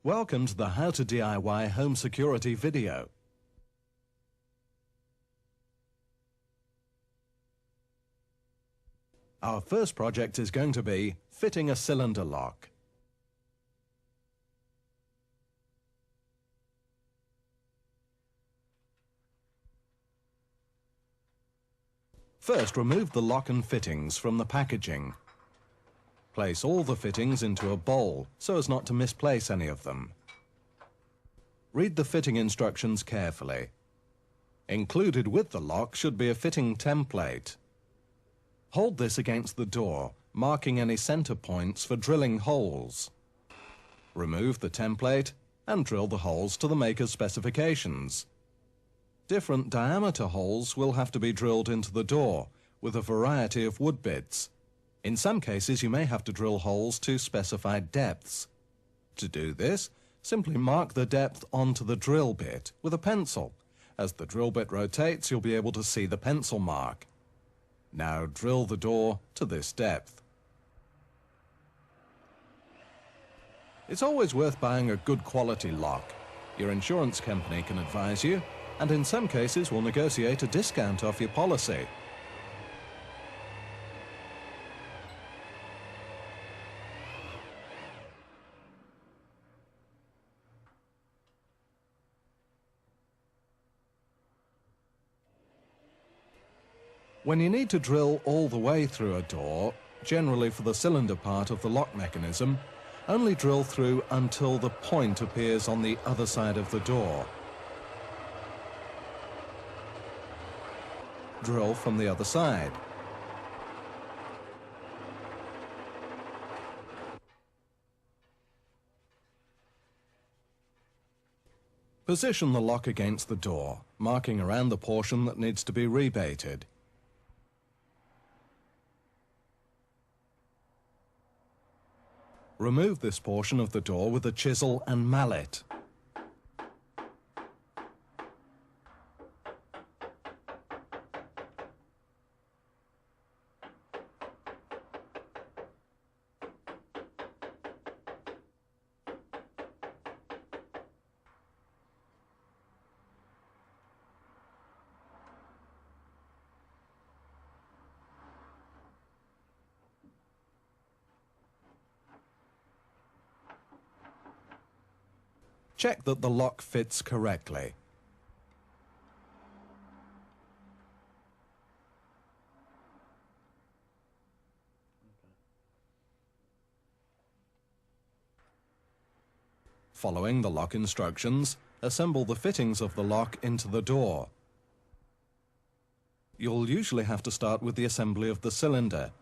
Welcome to the How to DIY Home Security video. Our first project is going to be fitting a cylinder lock. First, remove the lock and fittings from the packaging. Place all the fittings into a bowl so as not to misplace any of them. Read the fitting instructions carefully. Included with the lock should be a fitting template. Hold this against the door, marking any center points for drilling holes. Remove the template and drill the holes to the maker's specifications. Different diameter holes will have to be drilled into the door with a variety of wood bits. In some cases, you may have to drill holes to specified depths. To do this, simply mark the depth onto the drill bit with a pencil. As the drill bit rotates, you'll be able to see the pencil mark. Now drill the door to this depth. It's always worth buying a good quality lock. Your insurance company can advise you, and in some cases will negotiate a discount off your policy. When you need to drill all the way through a door, generally for the cylinder part of the lock mechanism, only drill through until the point appears on the other side of the door. Drill from the other side. Position the lock against the door, marking around the portion that needs to be rebaited. Remove this portion of the door with a chisel and mallet. Check that the lock fits correctly. Following the lock instructions, assemble the fittings of the lock into the door. You'll usually have to start with the assembly of the cylinder.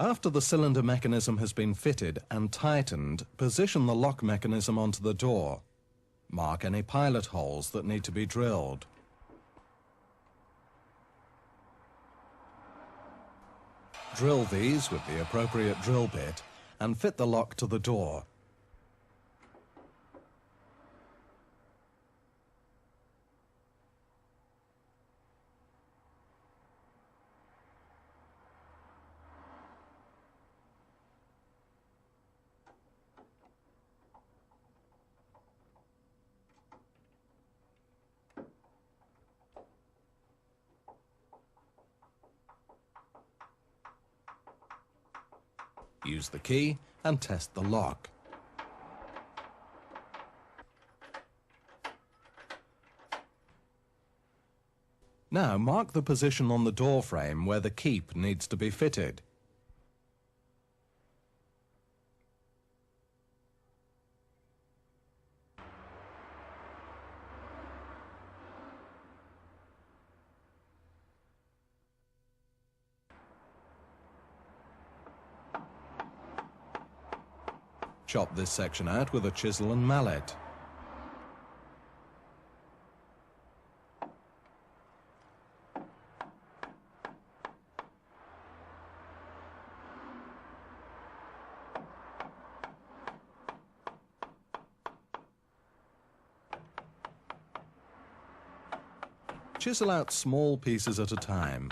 After the cylinder mechanism has been fitted and tightened, position the lock mechanism onto the door. Mark any pilot holes that need to be drilled. Drill these with the appropriate drill bit and fit the lock to the door. Use the key and test the lock. Now mark the position on the door frame where the keep needs to be fitted. Chop this section out with a chisel and mallet. chisel out small pieces at a time.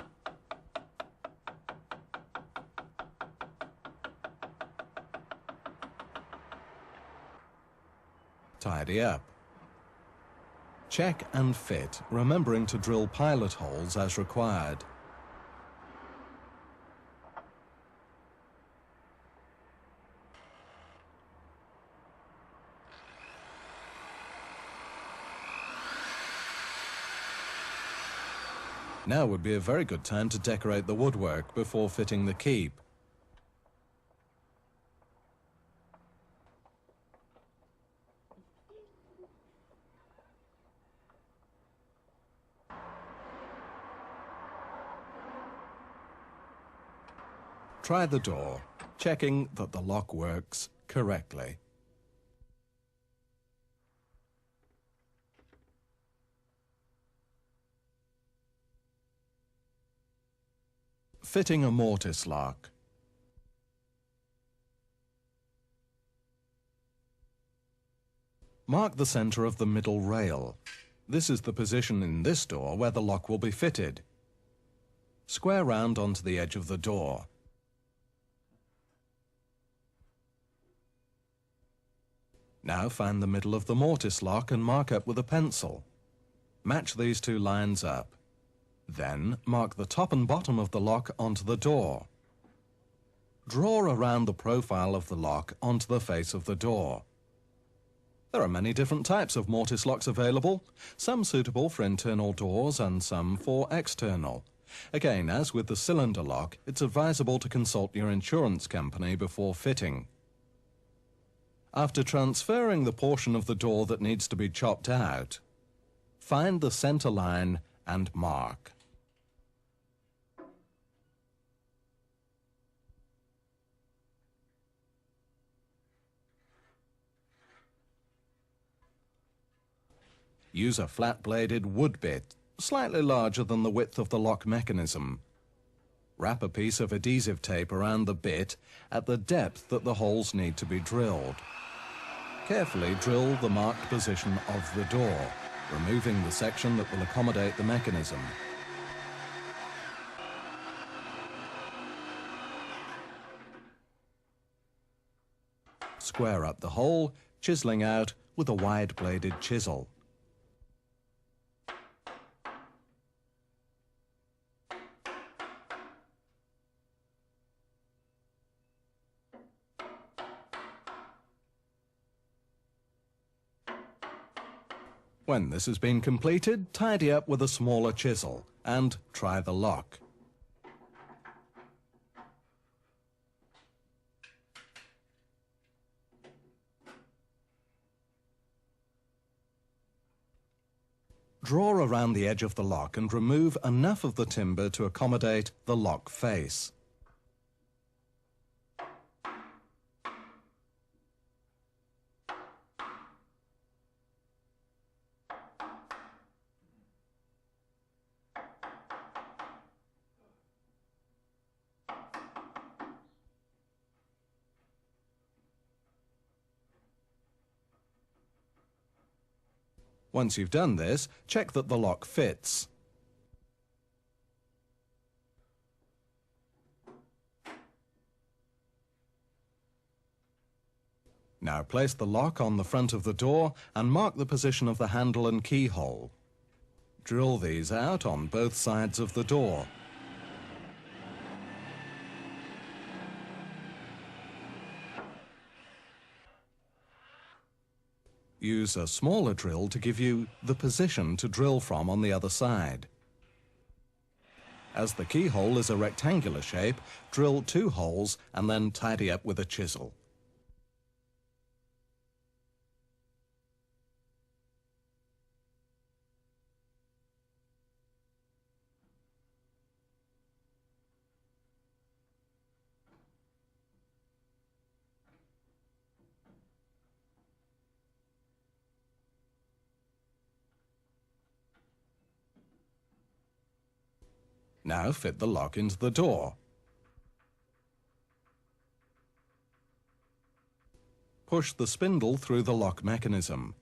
Tidy up. Check and fit, remembering to drill pilot holes as required. Now would be a very good time to decorate the woodwork before fitting the keep. Try the door, checking that the lock works correctly. Fitting a mortise lock. Mark the center of the middle rail. This is the position in this door where the lock will be fitted. Square round onto the edge of the door. Now find the middle of the mortise lock and mark up with a pencil. Match these two lines up. Then mark the top and bottom of the lock onto the door. Draw around the profile of the lock onto the face of the door. There are many different types of mortise locks available, some suitable for internal doors and some for external. Again, as with the cylinder lock, it's advisable to consult your insurance company before fitting. After transferring the portion of the door that needs to be chopped out, find the center line and mark. Use a flat-bladed wood bit, slightly larger than the width of the lock mechanism. Wrap a piece of adhesive tape around the bit at the depth that the holes need to be drilled. Carefully drill the marked position of the door, removing the section that will accommodate the mechanism. Square up the hole, chiseling out with a wide-bladed chisel. When this has been completed, tidy up with a smaller chisel and try the lock. Draw around the edge of the lock and remove enough of the timber to accommodate the lock face. Once you've done this, check that the lock fits. Now place the lock on the front of the door and mark the position of the handle and keyhole. Drill these out on both sides of the door. Use a smaller drill to give you the position to drill from on the other side. As the keyhole is a rectangular shape, drill 2 holes and then tidy up with a chisel. Now fit the lock into the door. Push the spindle through the lock mechanism.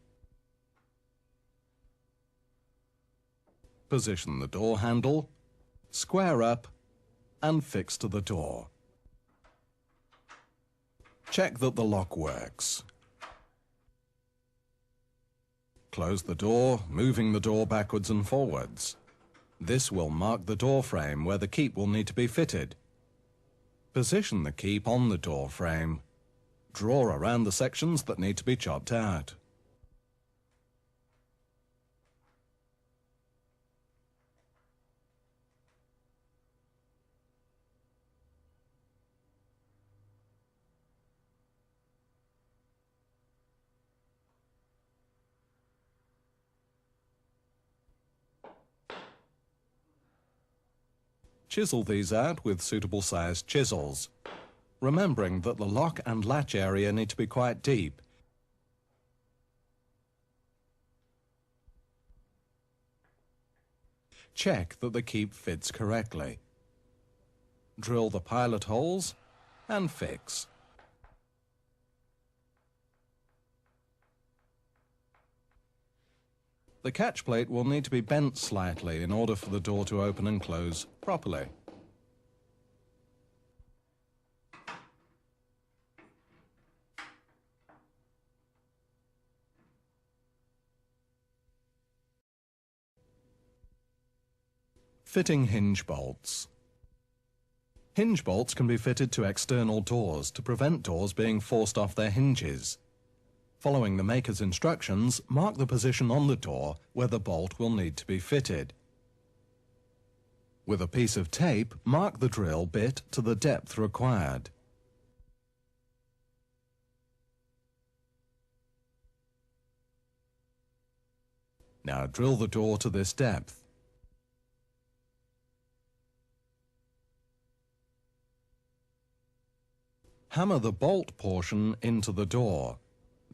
Position the door handle, square up, and fix to the door. Check that the lock works. Close the door, moving the door backwards and forwards. This will mark the door frame where the keep will need to be fitted. Position the keep on the door frame. Draw around the sections that need to be chopped out. Chisel these out with suitable sized chisels, remembering that the lock and latch area need to be quite deep. Check that the keep fits correctly. Drill the pilot holes and fix. The catch plate will need to be bent slightly in order for the door to open and close properly. Fitting hinge bolts. Hinge bolts can be fitted to external doors to prevent doors being forced off their hinges. Following the maker's instructions, mark the position on the door where the bolt will need to be fitted. With a piece of tape, mark the drill bit to the depth required. Now drill the door to this depth. Hammer the bolt portion into the door.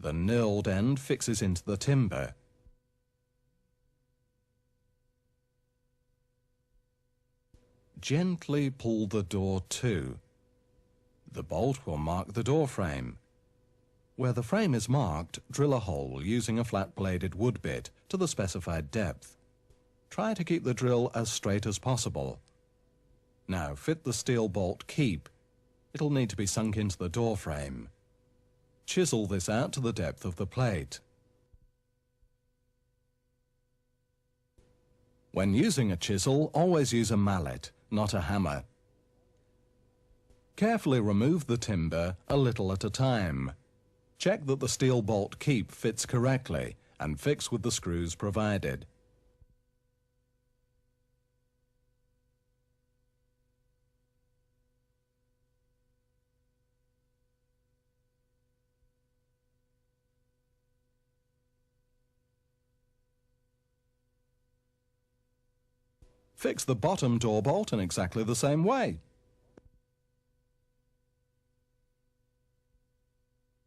The knurled end fixes into the timber. Gently pull the door to. The bolt will mark the door frame. Where the frame is marked, drill a hole using a flat-bladed wood bit to the specified depth. Try to keep the drill as straight as possible. Now fit the steel bolt keep. It'll need to be sunk into the door frame. Chisel this out to the depth of the plate. When using a chisel, always use a mallet, not a hammer. Carefully remove the timber a little at a time. Check that the steel bolt keep fits correctly and fix with the screws provided. Fix the bottom door bolt in exactly the same way.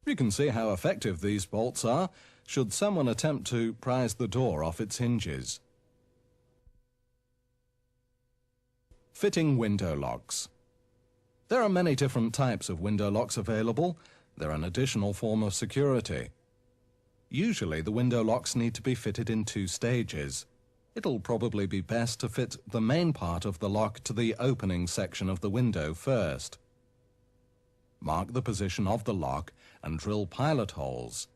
You can see how effective these bolts are should someone attempt to prise the door off its hinges. Fitting window locks. There are many different types of window locks available. They're an additional form of security. Usually the window locks need to be fitted in 2 stages. It'll probably be best to fit the main part of the lock to the opening section of the window first. Mark the position of the lock and drill pilot holes.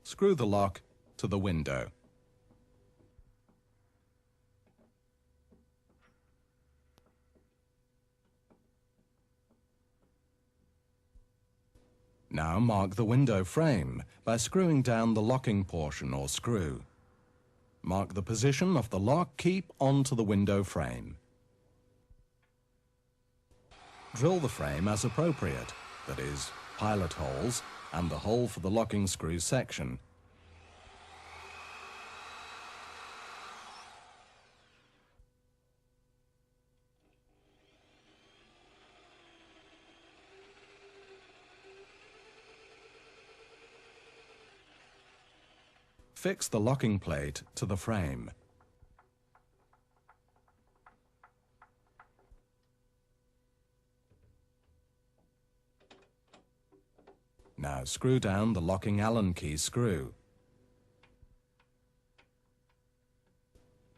Screw the lock to the window. Now mark the window frame by screwing down the locking portion or screw. Mark the position of the lock keep onto the window frame. Drill the frame as appropriate, that is, pilot holes and the hole for the locking screw section. fix the locking plate to the frame. Now screw down the locking Allen key screw.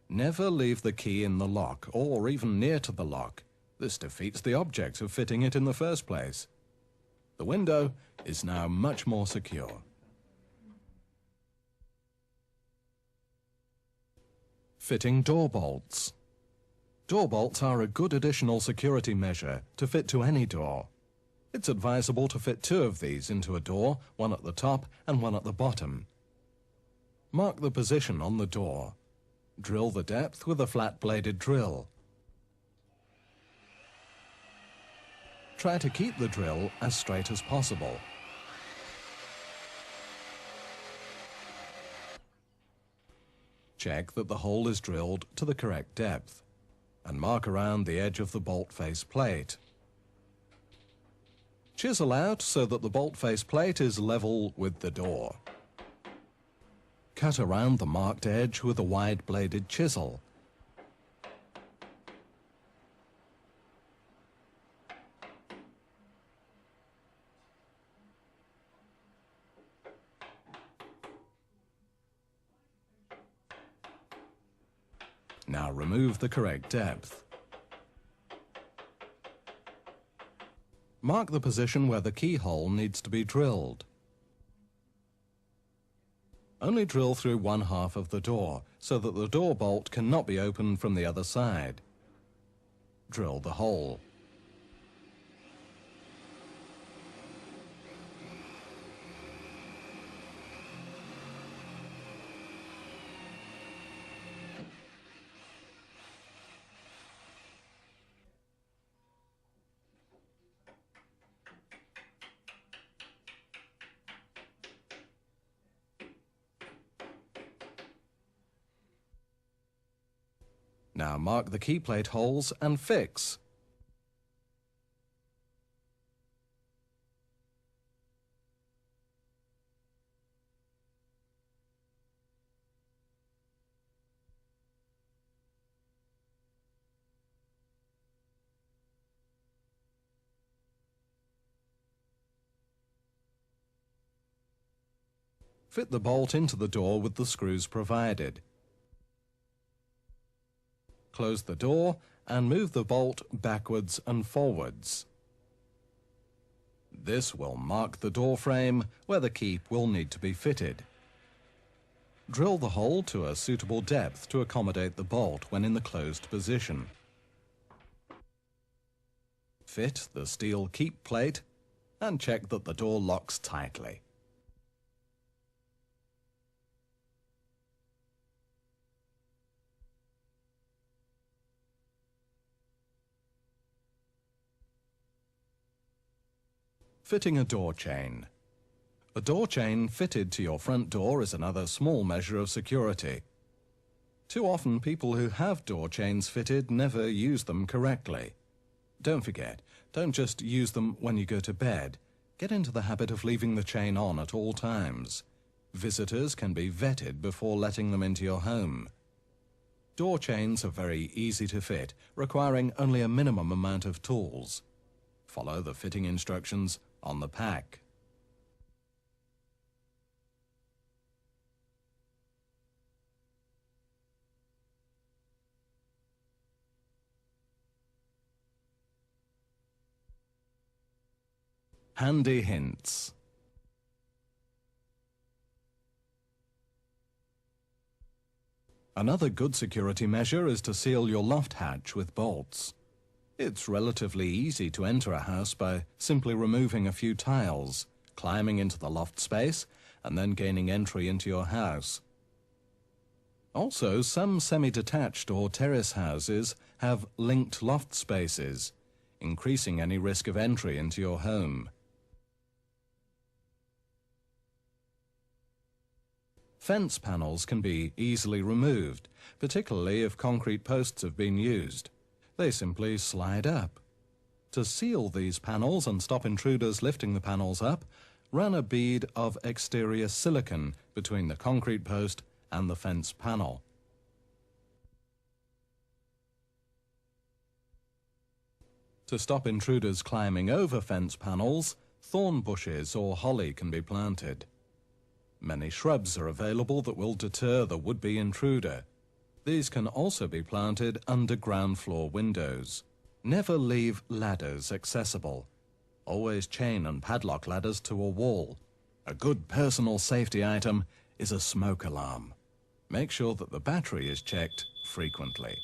Never leave the key in the lock or even near to the lock. This defeats the object of fitting it in the first place. The window is now much more secure. Fitting door bolts. Door bolts are a good additional security measure to fit to any door. It's advisable to fit 2 of these into a door, one at the top and one at the bottom. Mark the position on the door. Drill the depth with a flat-bladed drill. Try to keep the drill as straight as possible. Check that the hole is drilled to the correct depth, and mark around the edge of the bolt face plate. Chisel out so that the bolt face plate is level with the door. Cut around the marked edge with a wide-bladed chisel. Now remove the correct depth. Mark the position where the keyhole needs to be drilled. Only drill through 1/2 of the door, so that the door bolt cannot be opened from the other side. Drill the hole. Now mark the key plate holes and fix. Fit the bolt into the door with the screws provided. Close the door and move the bolt backwards and forwards. This will mark the door frame where the key will need to be fitted. Drill the hole to a suitable depth to accommodate the bolt when in the closed position. Fit the steel keep plate and check that the door locks tightly. Fitting a door chain. A door chain fitted to your front door is another small measure of security. Too often people who have door chains fitted never use them correctly. Don't forget, don't just use them when you go to bed. Get into the habit of leaving the chain on at all times. Visitors can be vetted before letting them into your home. Door chains are very easy to fit, requiring only a minimum amount of tools. Follow the fitting instructions on the pack. Handy hints. Another good security measure is to seal your loft hatch with bolts. It's relatively easy to enter a house by simply removing a few tiles, climbing into the loft space, and then gaining entry into your house. Also, some semi-detached or terrace houses have linked loft spaces, increasing any risk of entry into your home. Fence panels can be easily removed, particularly if concrete posts have been used. They simply slide up. To seal these panels and stop intruders lifting the panels up, Run a bead of exterior silicone between the concrete post and the fence panel. To stop intruders climbing over fence panels, thorn bushes or holly can be planted. Many shrubs are available that will deter the would-be intruder. These can also be planted under ground floor windows. Never leave ladders accessible. Always chain and padlock ladders to a wall. A good personal safety item is a smoke alarm. Make sure that the battery is checked frequently.